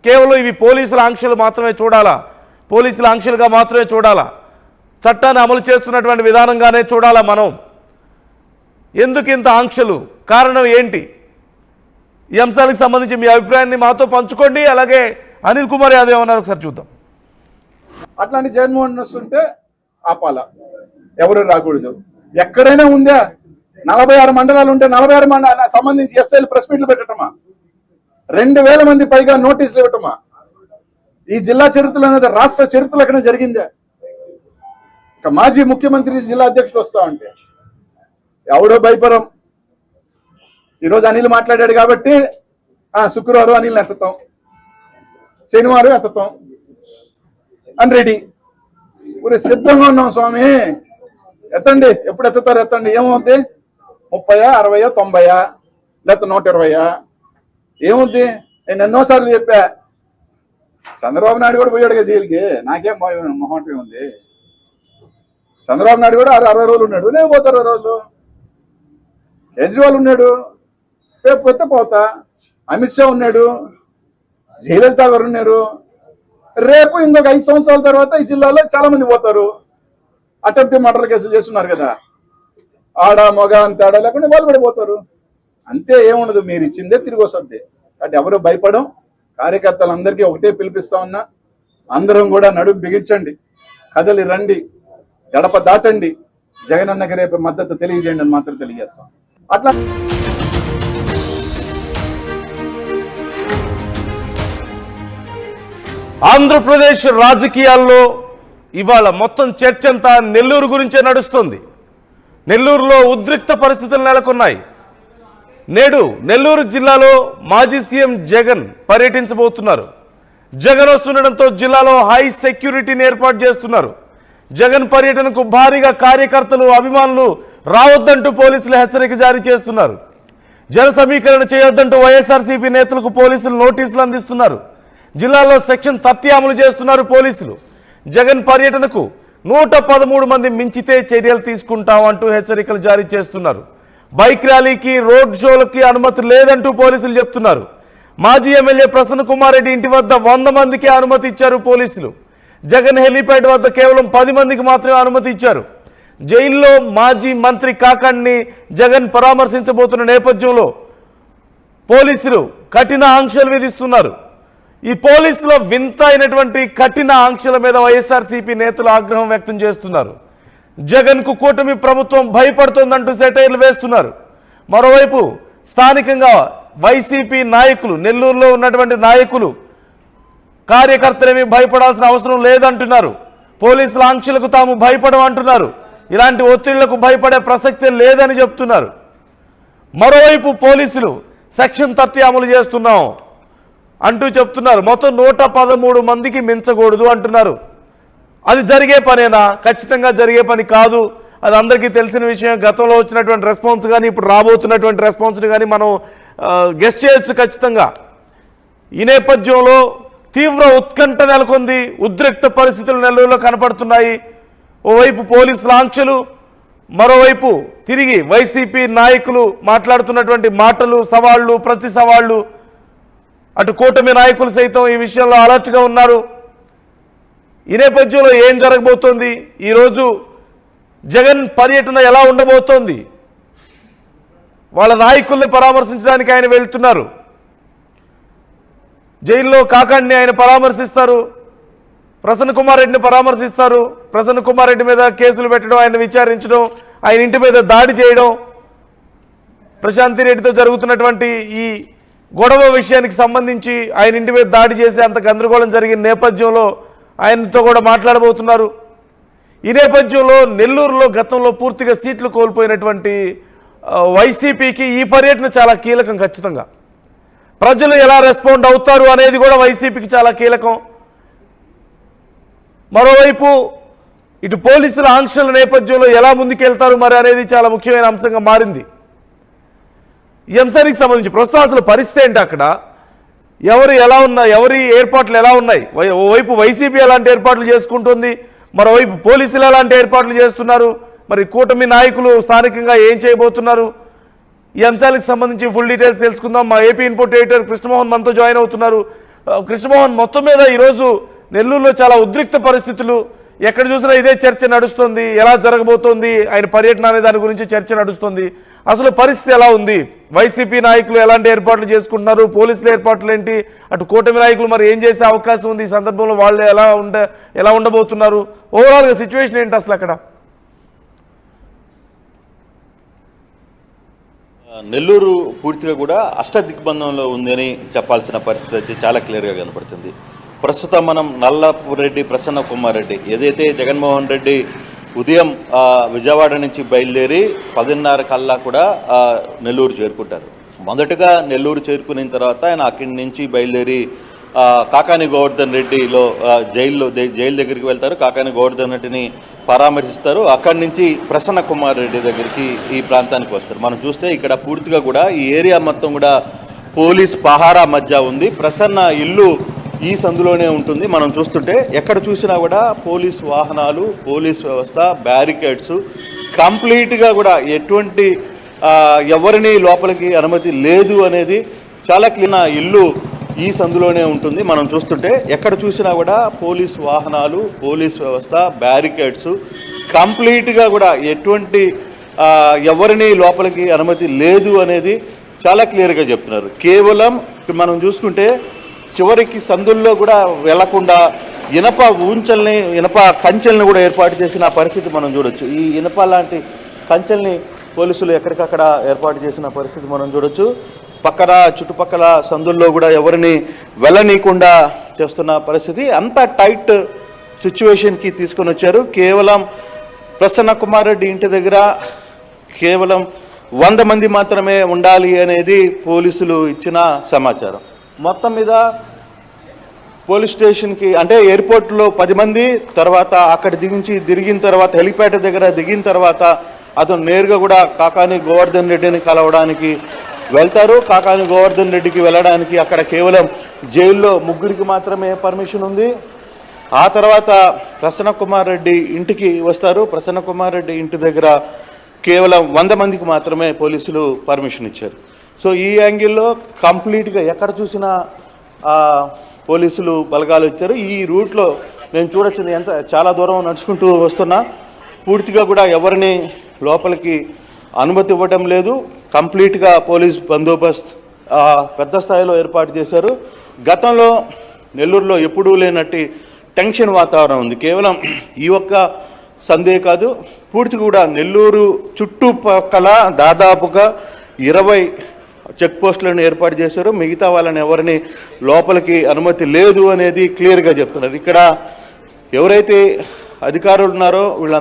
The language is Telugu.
కేవలం ఇవి పోలీసుల ఆంక్షలు మాత్రమే చూడాలా, పోలీసుల ఆంక్షలుగా మాత్రమే చూడాలా, చట్టాన్ని అమలు చేస్తున్నటువంటి విధానంగానే చూడాలా మనం? ఎందుకు ఇంత ఆంక్షలు? కారణం ఏంటి? ఈ అంశాలకు సంబంధించి మీ అభిప్రాయాన్ని మాతో పంచుకోండి. అలాగే అనిల్ కుమార్ యాదవ్ ఏమన్నారు ఒకసారి చూద్దాం. అట్లాంటి జగన్మోహన్ వస్తుంటే ఆపాలా, ఎవరు రాకూడదు. ఎక్కడైనా ఉందా? 46 మండలాలు ఉంటే 46 మండలాలకు సంబంధించి ఎస్ఐలు ప్రెస్ మీట్లు పెట్టటమా? 2000 మంది పైగా నోటీసులు ఇవ్వటమా? ఈ జిల్లా చరిత్రలో అనేది రాష్ట్ర చరిత్రలో ఎక్కడ జరిగిందా? ఇక మాజీ ముఖ్యమంత్రి జిల్లా అధ్యక్షుడు వస్తా ఉంటే ఎవడో భయపరం. ఈరోజు అనిల్ మాట్లాడాడు కాబట్టి శుక్రవారం అనిల్ ఎత్తుతాం, శనివారం ఎత్తుతాం అని రెడీ. ఊరే సిద్ధంగా ఉన్నాం స్వామి, ఎత్తండి. ఎప్పుడు ఎత్తుతారు ఎత్తండి. ఏమవుద్ది? 30, 60, 90 లేకపోతే 120? ఏమవుద్ది? నేను ఎన్నోసార్లు చెప్పా. చంద్రబాబు నాయుడు కూడా పోయాడుగా జైలుకి. నాకేం మొహంటే ఉంది. చంద్రబాబు నాయుడు కూడా 60 రోజులు ఉన్నాడు, నేను పోతా 60 రోజులు. కేజ్రీవాల్ ఉన్నాడు, రేపు పోతే పోతా. అమిత్ షా ఉన్నాడు, జయలలిత గారు ఉన్నారు. రేపు ఇంకొక 5 సంవత్సరాల తర్వాత ఈ జిల్లాలో చాలా మంది పోతారు. అటెంప్ట్ మర్డర్ కేసులు చేస్తున్నారు కదా, ఆడ మగ అని తేడా లేకుండా వాళ్ళు పడిపోతారు. అంతే, ఏముండదు. మీరు ఇచ్చిందే తిరిగి వస్తుంది. కాబట్టి ఎవరు భయపడం. కార్యకర్తలందరికీ ఒకటే పిలిపిస్తా ఉన్నా, అందరం కూడా నడుము బిగించండి, కదలి రండి, గడప దాటండి, జగనన్నకి రేపు మద్దతు తెలియజేయండి అని మాత్రం తెలియజేస్తాం. అట్లా ఆంధ్రప్రదేశ్ రాజకీయాల్లో ఇవాళ మొత్తం చర్చ అంతా నెల్లూరు గురించే నడుస్తుంది. నెల్లూరులో ఉద్రిక్త పరిస్థితులు నెలకొన్నాయి. నేడు నెల్లూరు జిల్లాలో మాజీ సీఎం జగన్ పర్యటించబోతున్నారు. జగన్ వస్తుండటంతో జిల్లాలో హై సెక్యూరిటీని ఏర్పాటు చేస్తున్నారు. జగన్ పర్యటనకు భారీగా కార్యకర్తలు, అభిమానులు రావద్దంటూ పోలీసులు హెచ్చరిక జారీ చేస్తున్నారు. జన సమీకరణ చేయొద్దంటూ వైఎస్ఆర్సీపీ నేతలకు పోలీసులు నోటీసులు అందిస్తున్నారు. జిల్లాలో సెక్షన్ 30 అమలు చేస్తున్నారు పోలీసులు. జగన్ పర్యటనకు 113 మంది మించితే చర్యలు తీసుకుంటామంటూ హెచ్చరికలు జారీ చేస్తున్నారు. బైక్ ర్యాలీకి, రోడ్ షోలకి అనుమతి లేదంటూ పోలీసులు చెప్తున్నారు. మాజీ ఎమ్మెల్యే ప్రసన్న కుమార్ రెడ్డి ఇంటి వద్ద 100 మందికి అనుమతి ఇచ్చారు పోలీసులు. జగన్ హెలీప్యాడ్ వద్ద కేవలం 10 మందికి మాత్రమే అనుమతి ఇచ్చారు. జైల్లో మాజీ మంత్రి కాకాణ్ణి జగన్ పరామర్శించబోతున్న నేపథ్యంలో పోలీసులు కఠిన ఆంక్షలు విధిస్తున్నారు. ఈ పోలీసుల వింత అయినటువంటి కఠిన ఆంక్షల మీద వైఎస్ఆర్సీపీ నేతలు ఆగ్రహం వ్యక్తం చేస్తున్నారు. జగన్కు కూటమి ప్రభుత్వం భయపడుతోందంటూ సెటైర్లు వేస్తున్నారు. మరోవైపు స్థానికంగా వైసీపీ నాయకులు, నెల్లూరులో ఉన్నటువంటి నాయకులు, కార్యకర్తలేమీ భయపడాల్సిన అవసరం లేదంటున్నారు. పోలీసుల ఆంక్షలకు తాము భయపడమంటున్నారు. ఇలాంటి ఒత్తిళ్లకు భయపడే ప్రసక్తే లేదని చెప్తున్నారు. మరోవైపు పోలీసులు సెక్షన్ 30 అమలు చేస్తున్నాం అంటూ చెప్తున్నారు. మొత్తం 113 మందికి మించకూడదు అంటున్నారు. అది జరిగే పనేనా? ఖచ్చితంగా జరిగే పని కాదు. అది అందరికీ తెలిసిన విషయం. గతంలో వచ్చినటువంటి రెస్పాన్స్ కానీ ఇప్పుడు రాబోతున్నటువంటి రెస్పాన్స్ని కానీ మనం గెస్ చేయొచ్చు ఖచ్చితంగా. ఈ నేపథ్యంలో తీవ్ర ఉత్కంఠ నెలకొంది. ఉద్రిక్త పరిస్థితులు నెల్లూరులో కనపడుతున్నాయి. ఓవైపు పోలీసుల ఆంక్షలు, మరోవైపు తిరిగి వైసీపీ నాయకులు మాట్లాడుతున్నటువంటి మాటలు, సవాళ్లు, ప్రతి సవాళ్లు. అటు కూటమి నాయకులు సైతం ఈ విషయంలో అలర్ట్గా ఉన్నారు. ఈ నేపథ్యంలో ఏం జరగబోతోంది? ఈరోజు జగన్ పర్యటన ఎలా ఉండబోతోంది? వాళ్ళ నాయకుల్ని పరామర్శించడానికి ఆయన వెళ్తున్నారు. జైల్లో కాకాణ్ణి ఆయన పరామర్శిస్తారు, ప్రసన్న కుమార్ రెడ్డిని పరామర్శిస్తారు. ప్రసన్న కుమార్ రెడ్డి మీద కేసులు పెట్టడం, ఆయన విచారించడం, ఆయన ఇంటి మీద దాడి చేయడం, ప్రశాంతి రెడ్డితో జరుగుతున్నటువంటి ఈ గొడవ విషయానికి సంబంధించి ఆయన ఇంటి మీద దాడి చేసి అంత గందరగోళం జరిగిన నేపథ్యంలో ఆయనతో కూడా మాట్లాడబోతున్నారు. ఈ నేపథ్యంలో నెల్లూరులో గతంలో పూర్తిగా సీట్లు కోల్పోయినటువంటి వైసీపీకి ఈ పర్యటన చాలా కీలకం. ఖచ్చితంగా ప్రజలు ఎలా రెస్పాండ్ అవుతారు అనేది కూడా వైసీపీకి చాలా కీలకం. మరోవైపు ఇటు పోలీసుల ఆంక్షల నేపథ్యంలో ఎలా ముందుకెళ్తారు మరి అనేది చాలా ముఖ్యమైన అంశంగా మారింది. ఈ అంశానికి సంబంధించి ప్రస్తుతం అసలు పరిస్థితి ఏంటి, అక్కడ ఎవరు ఎలా ఉన్నా, ఎవరి ఏర్పాట్లు ఎలా ఉన్నాయి? ఓవైపు వైసీపీ ఎలాంటి ఏర్పాట్లు చేసుకుంటుంది, మరోవైపు పోలీసులు ఎలాంటి ఏర్పాట్లు చేస్తున్నారు, మరి కూటమి నాయకులు స్థానికంగా ఏం చేయబోతున్నారు? ఈ అంశాలకు సంబంధించి ఫుల్ డీటెయిల్స్ తెలుసుకుందాం. మా ఏపీ ఇన్పుట్ ఎడిటర్ కృష్ణమోహన్ మనతో జాయిన్ అవుతున్నారు. కృష్ణమోహన్, మొత్తం మీద ఈరోజు నెల్లూరులో చాలా ఉద్రిక్త పరిస్థితులు, ఎక్కడ చూసినా ఇదే చర్చ నడుస్తుంది. ఎలా జరగబోతోంది ఆయన పర్యటన అనే దాని గురించి చర్చ నడుస్తుంది. అసలు పరిస్థితి ఎలా ఉంది? వైసీపీ నాయకులు ఎలాంటి ఏర్పాట్లు చేసుకుంటున్నారు? పోలీసుల ఏర్పాట్లు ఏంటి? అటు కూటమి నాయకులు మరి ఏం చేసే అవకాశం ఉంది? ఈ సందర్భంలో వాళ్ళు ఎలా ఉండబోతున్నారు? ఓవరాల్గా సిచ్యువేషన్ ఏంటి అసలు అక్కడ? నెల్లూరు పూర్తిగా కూడా అష్టదిగ్బంధంలో ఉందని చెప్పాల్సిన పరిస్థితి అయితే చాలా క్లియర్గా కనపడుతుంది. ప్రస్తుతం మనం నల్లపురెడ్డి ప్రసన్న కుమార్ రెడ్డి, ఏదైతే జగన్మోహన్ రెడ్డి ఉదయం విజయవాడ నుంచి బయలుదేరి 10:30 కల్లా కూడా నెల్లూరు చేరుకుంటారు. మొదటగా నెల్లూరు చేరుకున్న తర్వాత ఆయన అక్కడి నుంచి బయలుదేరి కాకాని గోవర్ధన్ రెడ్డిలో జైలు దగ్గరికి వెళ్తారు. కాకాని గోవర్ధన్ రెడ్డిని పరామర్శిస్తారు. అక్కడి నుంచి ప్రసన్న కుమార్ రెడ్డి దగ్గరికి ఈ ప్రాంతానికి వస్తారు. మనం చూస్తే ఇక్కడ పూర్తిగా కూడా ఈ ఏరియా మొత్తం కూడా పోలీస్ పహారా మధ్య ఉంది. ప్రసన్న ఇల్లు ఈ సందులోనే ఉంటుంది. మనం చూస్తుంటే ఎక్కడ చూసినా కూడా పోలీస్ వాహనాలు, పోలీస్ వ్యవస్థ, బ్యారికేడ్స్, కంప్లీట్గా కూడా ఎటువంటి ఎవరిని లోపలికి అనుమతి లేదు అనేది చాలా క్లీన్. ఇల్లు ఈ సందులోనే ఉంటుంది. మనం చూస్తుంటే ఎక్కడ చూసినా కూడా పోలీస్ వాహనాలు, పోలీస్ వ్యవస్థ, బ్యారికేడ్స్, కంప్లీట్గా కూడా ఎటువంటి ఎవరిని లోపలికి అనుమతి లేదు అనేది చాలా క్లియర్గా చెప్తున్నారు. కేవలం మనం చూసుకుంటే చివరికి సందుల్లో కూడా వెళ్లకుండా ఇనప కంచెల్ని కూడా ఏర్పాటు చేసిన పరిస్థితి మనం చూడొచ్చు. ఈ ఇనప లాంటి కంచెల్ని పోలీసులు ఎక్కడికక్కడ ఏర్పాటు చేసిన పరిస్థితి మనం చూడొచ్చు. చుట్టుపక్కల సందుల్లో కూడా ఎవరిని వెళ్ళనీయకుండా చేస్తున్న పరిస్థితి. అంత టైట్ సిచ్యువేషన్కి తీసుకొని వచ్చారు. కేవలం ప్రసన్న కుమార్ రెడ్డి ఇంటి దగ్గర కేవలం 100 మంది మాత్రమే ఉండాలి అనేది పోలీసులు ఇచ్చిన సమాచారం. మొత్తం మీద పోలీస్ స్టేషన్కి అంటే ఎయిర్పోర్ట్లో 10 మంది, తర్వాత అక్కడ దిగిన తర్వాత హెలిప్యాడ్ దగ్గర దిగిన తర్వాత అతను నేరుగా కూడా కాకాని గోవర్ధన్ రెడ్డిని కలవడానికి వెళ్తారు. కాకాని గోవర్ధన్ రెడ్డికి వెళ్ళడానికి అక్కడ కేవలం జైల్లో 3 మాత్రమే పర్మిషన్ ఉంది. ఆ తర్వాత ప్రసన్న కుమార్ రెడ్డి ఇంటికి వస్తారు. ప్రసన్న కుమార్ రెడ్డి ఇంటి దగ్గర కేవలం 100 మందికి మాత్రమే పోలీసులు పర్మిషన్ ఇచ్చారు. సో ఈ యాంగిల్లో కంప్లీట్గా ఎక్కడ చూసినా పోలీసులు బలగాలు ఇచ్చారు. ఈ రూట్లో నేను చూడొచ్చింది చాలా దూరం నడుచుకుంటూ వస్తున్నా పూర్తిగా కూడా ఎవరిని లోపలికి అనుమతి ఇవ్వడం లేదు. కంప్లీట్గా పోలీస్ బందోబస్త్ పెద్ద స్థాయిలో ఏర్పాటు చేశారు. గతంలో నెల్లూరులో ఎప్పుడూ లేనట్టి టెన్షన్ వాతావరణం ఉంది. కేవలం ఈ ఒక్క సందే కాదు, పూర్తి కూడా నెల్లూరు చుట్టుపక్కల దాదాపుగా 20 చెక్ పోస్టులను ఏర్పాటు చేశారు. మిగతా వాళ్ళని ఎవరిని లోపలికి అనుమతి లేదు అనేది క్లియర్గా చెప్తున్నారు. ఇక్కడ ఎవరైతే అధికారులు ఉన్నారో వీళ్ళందరూ